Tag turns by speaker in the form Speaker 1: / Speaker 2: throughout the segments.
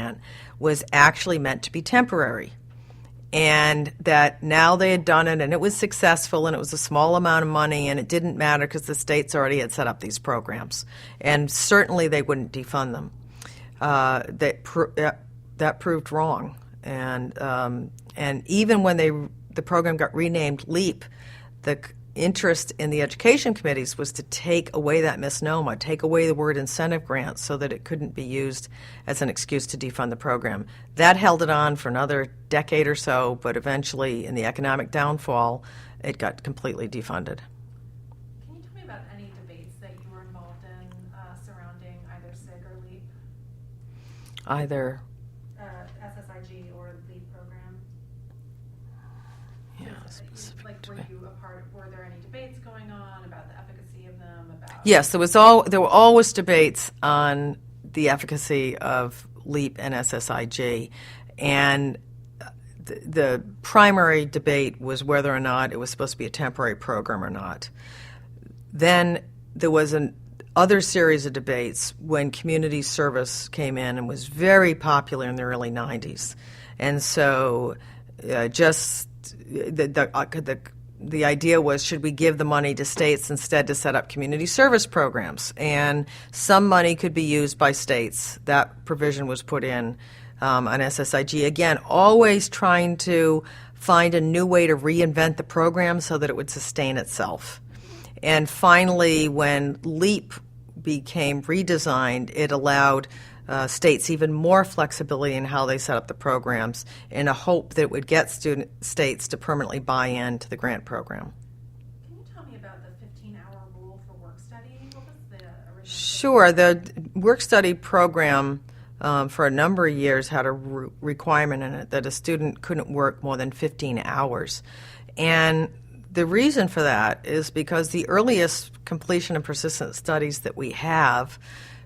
Speaker 1: grant was actually meant to be temporary. And that now they had done it and it was successful and it was a small amount of money and it didn't matter because the states already had set up these programs. And certainly they wouldn't defund them. That proved wrong. And even when the program got renamed LEAP, the interest in the education committees was to take away that misnomer, take away the word incentive grants so that it couldn't be used as an excuse to defund the program. That held it on for another decade or so, but eventually in the economic downfall, it got completely defunded.
Speaker 2: Can you tell me about any debates that you were involved in surrounding either SIG or LEAP?
Speaker 1: Either
Speaker 2: SSIG or LEAP program?
Speaker 1: Yeah,
Speaker 2: were there any debates going on about the efficacy of them?
Speaker 1: Yes, there were always debates on the efficacy of LEAP and SSIG, and the primary debate was whether or not it was supposed to be a temporary program or not. Then there was an other series of debates when community service came in and was very popular in the early 90s. And so the idea was, should we give the money to states instead to set up community service programs? And some money could be used by states. That provision was put in on SSIG. Again, always trying to find a new way to reinvent the program so that it would sustain itself. And finally, when LEAP became redesigned, it allowed states even more flexibility in how they set up the programs in a hope that it would get states to permanently buy into the grant program.
Speaker 2: Can you tell me about the 15-hour rule for work study? What was the original?
Speaker 1: Sure. The work study program for a number of years had a requirement in it that a student couldn't work more than 15 hours. And the reason for that is because the earliest completion and persistence studies that we have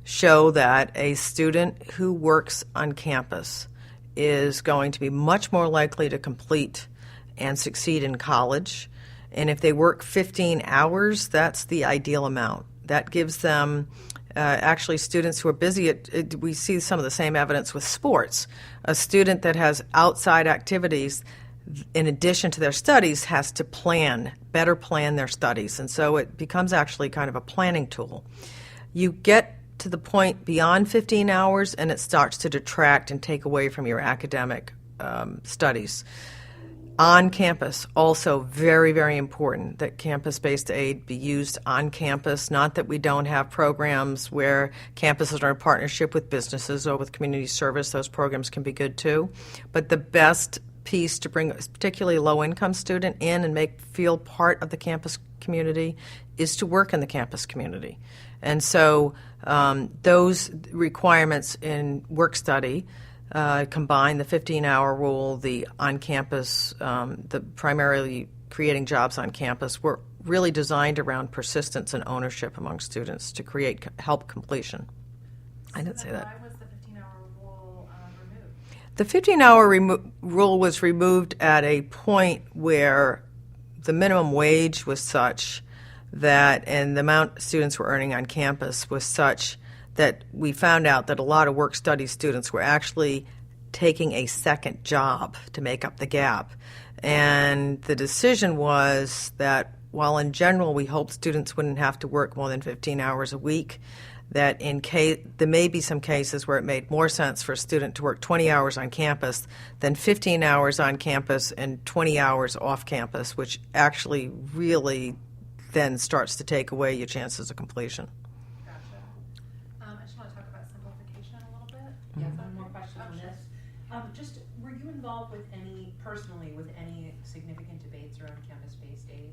Speaker 1: show that a student who works on campus is going to be much more likely to complete and succeed in college. And if they work 15 hours, that's the ideal amount. That gives them actually students who are busy we see some of the same evidence with sports. A student that has outside activities in addition to their studies has to better plan their studies. And so it becomes actually kind of a planning tool. You get to the point beyond 15 hours and it starts to detract and take away from your academic studies. On campus, also very, very important that campus-based aid be used on campus, not that we don't have programs where campuses are in partnership with businesses or with community service. Those programs can be good too. But the best piece to bring a particularly low-income student in and feel part of the campus community is to work in the campus community. And so those requirements in work study combine the 15-hour rule, the on-campus, the primarily creating jobs on campus, were really designed around persistence and ownership among students to help completion. I didn't say that.
Speaker 2: Why was the 15-hour rule removed?
Speaker 1: The 15-hour rule was removed at a point where the minimum wage was such that, and the amount students were earning on campus was such that we found out that a lot of work study students were actually taking a second job to make up the gap. And the decision was that while in general we hoped students wouldn't have to work more than 15 hours a week, that there may be some cases where it made more sense for a student to work 20 hours on campus than 15 hours on campus and 20 hours off campus, which actually really then starts to take away your chances of completion.
Speaker 2: Gotcha. I just want to talk about simplification a little bit.
Speaker 3: Yes, I have more questions on this. Were you involved personally with any significant debates around campus-based aid?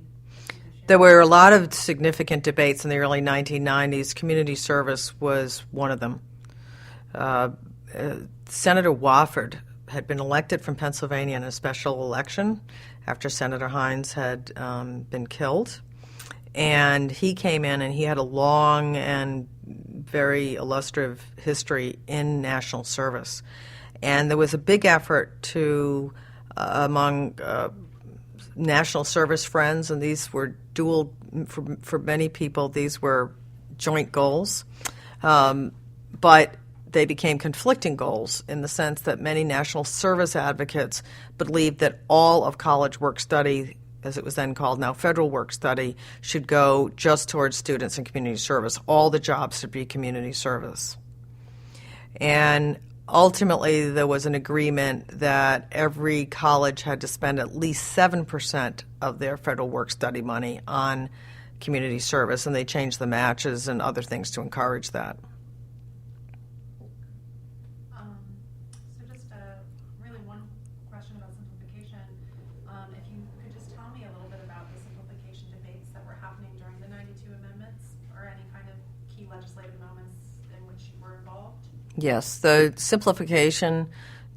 Speaker 1: There were a lot of significant debates in the early 1990s. Community service was one of them. Senator Wofford had been elected from Pennsylvania in a special election after Senator Hines had been killed. And he came in and he had a long and very illustrative history in national service. And there was a big effort to, among national service friends, and these were dual, for many people, these were joint goals. But they became conflicting goals in the sense that many national service advocates believed that all of college work study, as it was then called, now federal work study, should go just towards students and community service. All the jobs should be community service. And ultimately, there was an agreement that every college had to spend at least 7% of their federal work study money on community service, and they changed the matches and other things to encourage that.
Speaker 2: So just really one question about simplification. If you could just tell me a little bit about the simplification debates that were happening during the 92 amendments, or any kind of key legislative moments in which you were involved?
Speaker 1: Yes, the simplification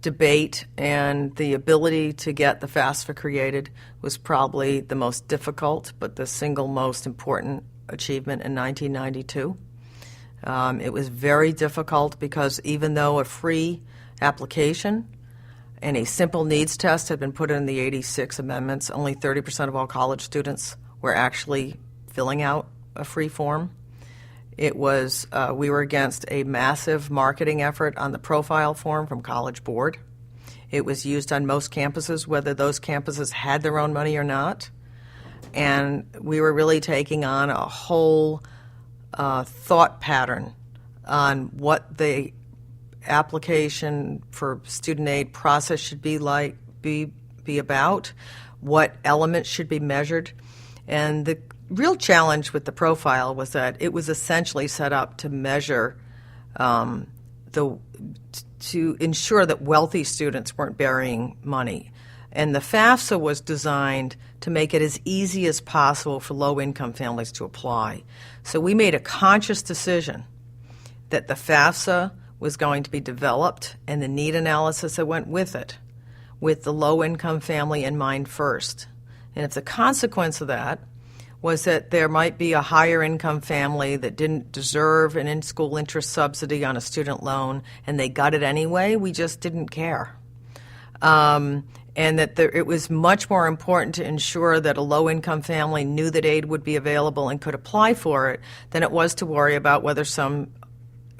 Speaker 1: debate and the ability to get the FAFSA created was probably the most difficult, but the single most important achievement in 1992. It was very difficult because even though a free application and a simple needs test had been put in the 86 amendments, only 30% of all college students were actually filling out a free form. It was, we were against a massive marketing effort on the profile form from College Board. It was used on most campuses, whether those campuses had their own money or not. And we were really taking on a whole thought pattern on what the application for student aid process should be like, be about, what elements should be measured. And the real challenge with the profile was that it was essentially set up to measure to ensure that wealthy students weren't burying money. And the FAFSA was designed to make it as easy as possible for low-income families to apply. So we made a conscious decision that the FAFSA was going to be developed and the need analysis that went with it, with the low-income family in mind first. And if the consequence of that was that there might be a higher income family that didn't deserve an in-school interest subsidy on a student loan and they got it anyway, we just didn't care. And that it was much more important to ensure that a low-income family knew that aid would be available and could apply for it than it was to worry about whether some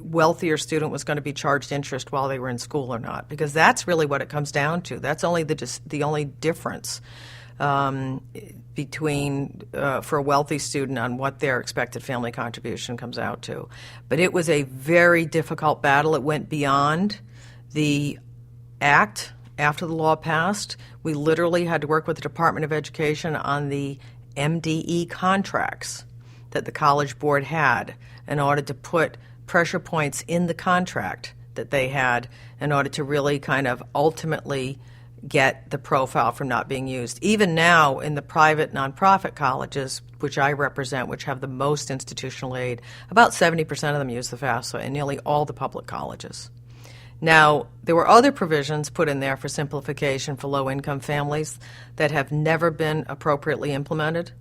Speaker 1: wealthier student was going to be charged interest while they were in school or not, because that's really what it comes down to. That's only the only difference between for a wealthy student on what their expected family contribution comes out to. But it was a very difficult battle. It went beyond the act. After the law passed, we literally had to work with the Department of Education on the MDE contracts that the College Board had in order to put pressure points in the contract that they had in order to really kind of ultimately get the profile from not being used. Even now in the private nonprofit colleges, which I represent, which have the most institutional aid, about 70% of them use the FAFSA in nearly all the public colleges. Now, there were other provisions put in there for simplification for low-income families that have never been appropriately implemented.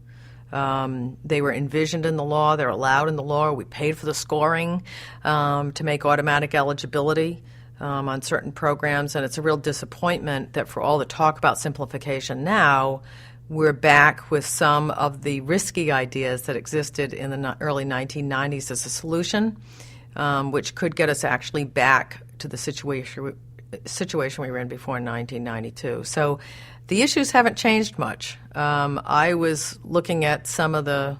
Speaker 1: They were envisioned in the law. They're allowed in the law. We paid for the scoring to make automatic eligibility on certain programs, and it's a real disappointment that for all the talk about simplification now, we're back with some of the risky ideas that existed in the early 1990s as a solution, which could get us actually back to the situation we were in before 1992. So the issues haven't changed much. I was looking at some of the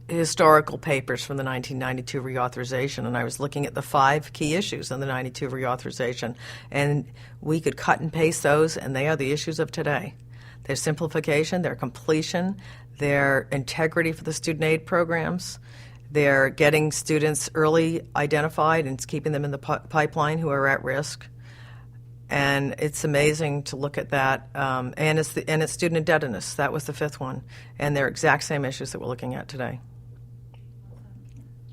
Speaker 1: historical papers from the 1992 reauthorization, and I was looking at the 5 key issues in the 92 reauthorization, and we could cut and paste those, and they are the issues of today. Their simplification, their completion, their integrity for the student aid programs, they're getting students early identified and keeping them in the pipeline who are at risk. And it's amazing to look at that. And it's student indebtedness. That was the 5th one. And they're exact same issues that we're looking at today.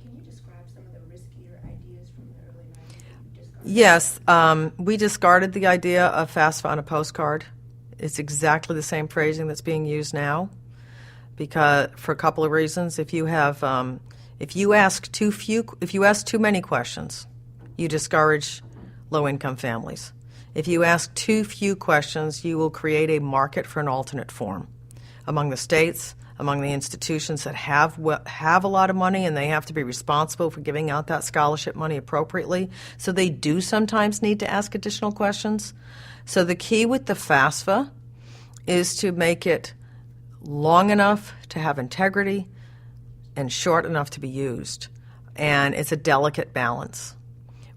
Speaker 4: Can you describe some of the riskier ideas from the early 90s that you discarded?
Speaker 1: Yes. We discarded the idea of FAFSA on a postcard. It's exactly the same phrasing that's being used now, because for a couple of reasons. If you ask too many questions, you discourage low-income families. If you ask too few questions, you will create a market for an alternate form among the states, among the institutions that have a lot of money, and they have to be responsible for giving out that scholarship money appropriately. So they do sometimes need to ask additional questions. So the key with the FAFSA is to make it long enough to have integrity and short enough to be used. And it's a delicate balance.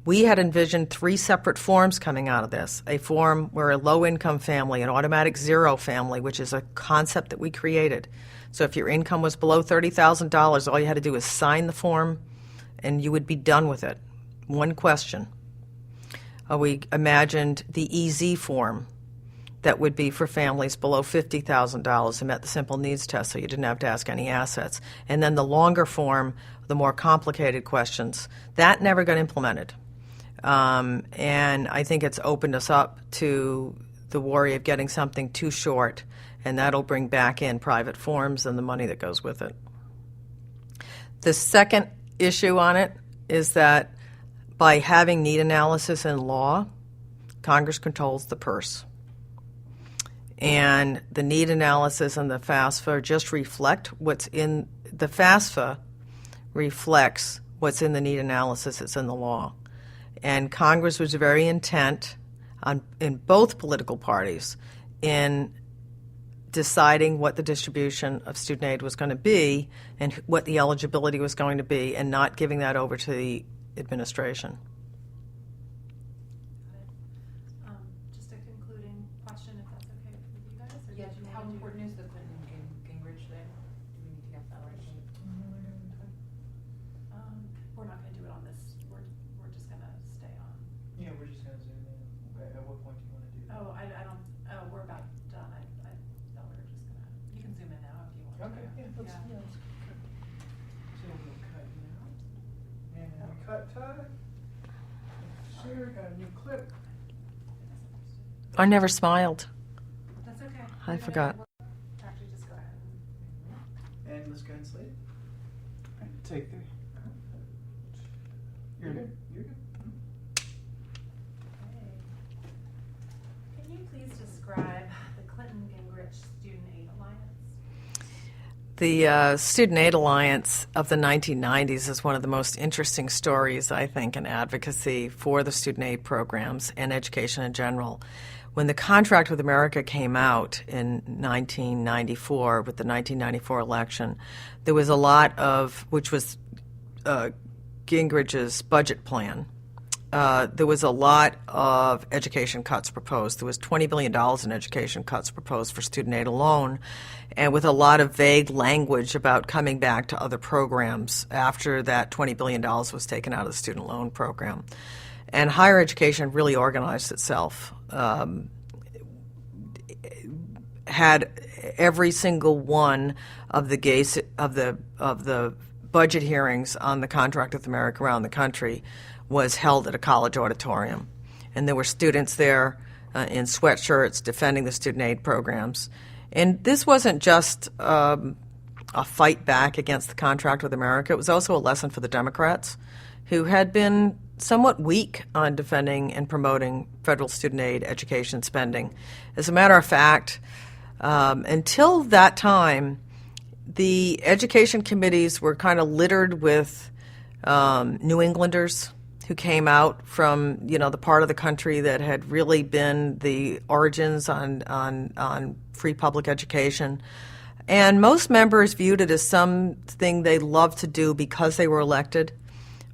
Speaker 1: We had envisioned 3 separate forms coming out of this. A form where a low-income family, an automatic zero family, which is a concept that we created. So if your income was below $30,000, all you had to do was sign the form and you would be done with it. One question. We imagined the EZ form that would be for families below $50,000 who met the simple needs test, so you didn't have to ask any assets. And then the longer form, the more complicated questions, that never got implemented. And I think it's opened us up to the worry of getting something too short, and that'll bring back in private forms and the money that goes with it. The second issue on it is that by having need analysis in law, Congress controls the purse. And the need analysis and the FAFSA just reflect what's in the FAFSA reflects what's in the need analysis that's in the law. And Congress was very intent in both political parties in deciding what the distribution of student aid was going to be and what the eligibility was going to be, and not giving that over to the administration.
Speaker 2: Just a concluding question, if that's okay with you guys? Or
Speaker 3: Yes,
Speaker 2: did you
Speaker 3: how
Speaker 2: wanna do-
Speaker 3: important is the Clinton Gingrich thing? Do we need to get that right?
Speaker 2: We're not gonna do it on this, we're just gonna stay on.
Speaker 5: Yeah, we're just gonna zoom in. Okay, at what point do you wanna do that?
Speaker 2: Oh, I don't, we're about done, I thought we were just gonna, you can zoom in now if you want to.
Speaker 5: Okay, yeah, let's cut. So we'll cut now. And cut time. Sarah got a new clip.
Speaker 1: I never smiled.
Speaker 2: That's okay.
Speaker 1: I
Speaker 2: We're
Speaker 1: forgot.
Speaker 2: Actually, just go ahead and.
Speaker 5: And let's go ahead and slate it. Alright, take 3. You're good. You're good.
Speaker 2: Okay. Can you please describe the Clinton Gingrich Student Aid Alliance?
Speaker 1: The Student Aid Alliance of the 1990s is one of the most interesting stories, I think, in advocacy for the student aid programs and education in general. When the contract with America came out in 1994, with the 1994 election, there was a lot of, which was Gingrich's budget plan. There was a lot of education cuts proposed. There was $20 billion in education cuts proposed for student aid alone, and with a lot of vague language about coming back to other programs after that $20 billion was taken out of the student loan program. And higher education really organized itself, had every single one of the budget hearings on the contract with America around the country was held at a college auditorium. And there were students there in sweatshirts defending the student aid programs. And this wasn't just a fight back against the contract with America. It was also a lesson for the Democrats, who had been somewhat weak on defending and promoting federal student aid education spending. As a matter of fact, until that time, the education committees were kind of littered with New Englanders who came out from, the part of the country that had really been the origins on free public education. And most members viewed it as something they loved to do because they were elected,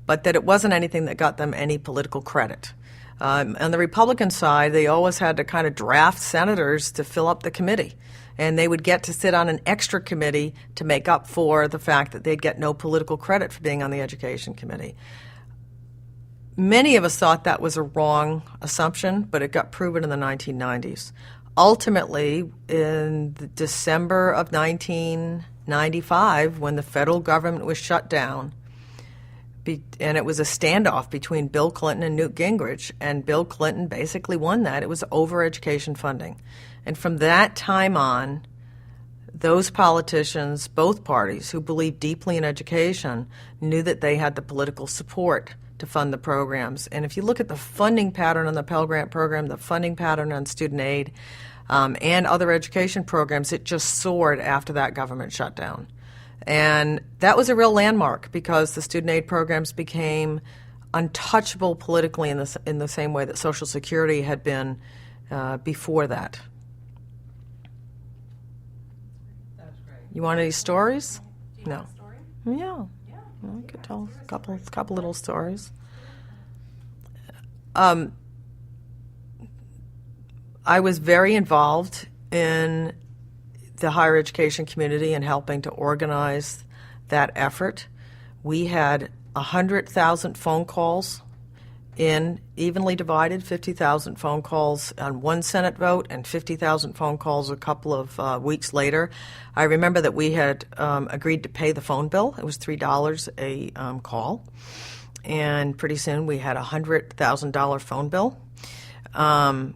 Speaker 1: but that it wasn't anything that got them any political credit. On the Republican side, they always had to kind of draft senators to fill up the committee. And they would get to sit on an extra committee to make up for the fact that they'd get no political credit for being on the Education Committee. Many of us thought that was a wrong assumption, but it got proven in the 1990s. Ultimately, in December of 1995, when the federal government was shut down, and it was a standoff between Bill Clinton and Newt Gingrich, and Bill Clinton basically won that. It was over education funding. And from that time on, those politicians, both parties, who believed deeply in education, knew that they had the political support to fund the programs. And if you look at the funding pattern on the Pell Grant program, the funding pattern on student aid, and other education programs, it just soared after that government shutdown. And that was a real landmark because the student aid programs became untouchable politically in the same way that Social Security had been before that.
Speaker 3: That's great.
Speaker 1: You want any stories?
Speaker 2: Do you
Speaker 1: No.
Speaker 2: have a story?
Speaker 1: Yeah.
Speaker 2: Yeah.
Speaker 1: I could
Speaker 2: Yeah,
Speaker 1: tell
Speaker 2: here's
Speaker 1: a couple
Speaker 2: story.
Speaker 1: little stories. I was very involved in the higher education community and helping to organize that effort. We had 100,000 phone calls in evenly divided, 50,000 phone calls on one Senate vote and 50,000 phone calls a couple of weeks later. I remember that we had agreed to pay the phone bill. It was $3 a call. And pretty soon we had a $100,000 phone bill,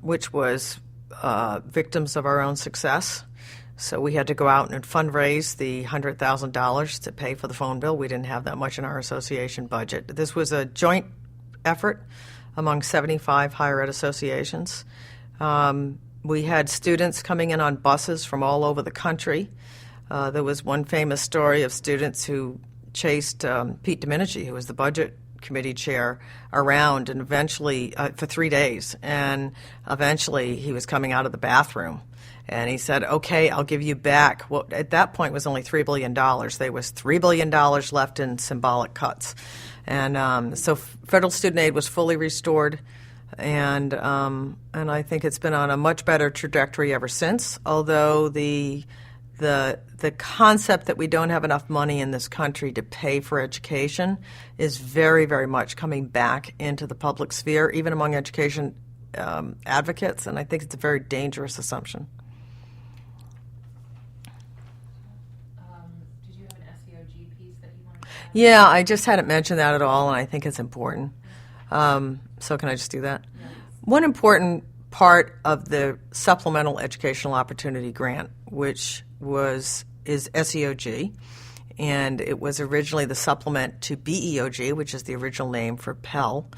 Speaker 1: which was victims of our own success. So we had to go out and fundraise the $100,000 to pay for the phone bill. We didn't have that much in our association budget. This was a joint effort among 75 higher ed associations. We had students coming in on buses from all over the country. There was one famous story of students who chased Pete Domenici, who was the budget committee chair, around and eventually for 3 days. And eventually he was coming out of the bathroom. And he said, okay, I'll give you back. What at that point was only $3 billion. There was $3 billion left in symbolic cuts. And so federal student aid was fully restored. And I think it's been on a much better trajectory ever since, although the concept that we don't have enough money in this country to pay for education is very, very much coming back into the public sphere, even among education advocates, and I think it's a very dangerous assumption.
Speaker 3: Did you have an SEOG piece that you wanted to add?
Speaker 1: Yeah, I just hadn't mentioned that at all, and I think it's important. So can I just do that?
Speaker 3: Yes.
Speaker 1: One important part of the Supplemental Educational Opportunity Grant, which is SEOG, and it was originally the supplement to BEOG, which is the original name for Pell,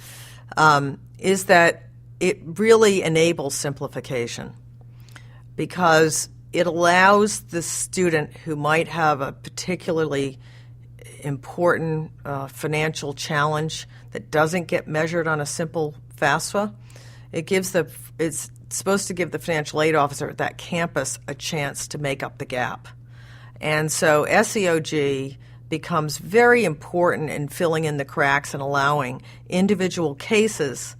Speaker 1: is that it really enables simplification because it allows the student who might have a particularly important financial challenge that doesn't get measured on a simple FAFSA. It's supposed to give the financial aid officer at that campus a chance to make up the gap. And so SEOG becomes very important in filling in the cracks and allowing individual cases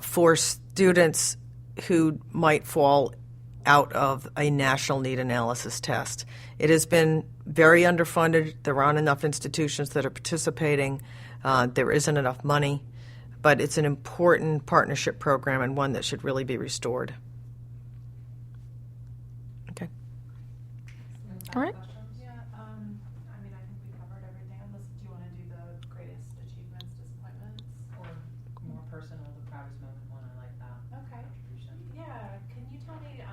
Speaker 1: for students who might fall out of a national need analysis test. It has been very underfunded. There aren't enough institutions that are participating. There isn't enough money. But it's an important partnership program and one that should really be restored. Okay. All right.
Speaker 2: Questions? Yeah, I mean, I think we covered everything. Unless, do you want to do the greatest achievements, disappointments?
Speaker 3: Or more personal, the proudest moment one, I like that.
Speaker 2: Okay.
Speaker 3: Contribution.
Speaker 2: Yeah, can you tell me,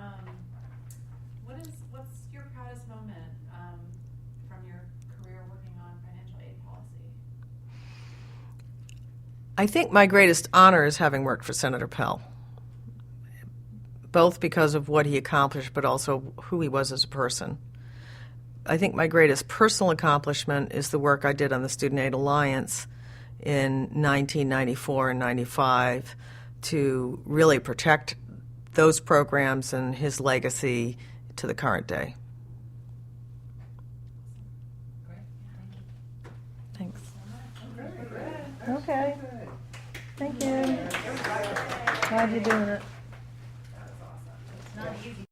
Speaker 2: what's your proudest moment, from your career working on financial aid policy?
Speaker 1: I think my greatest honor is having worked for Senator Pell, both because of what he accomplished, but also who he was as a person. I think my greatest personal accomplishment is the work I did on the Student Aid Alliance in 1994 and 95 to really protect those programs and his legacy to the current day.
Speaker 3: Great,
Speaker 1: Thanks.
Speaker 5: Okay.
Speaker 1: Okay. Thank you. Glad you're doing it.
Speaker 2: That was awesome.
Speaker 3: It's not easy.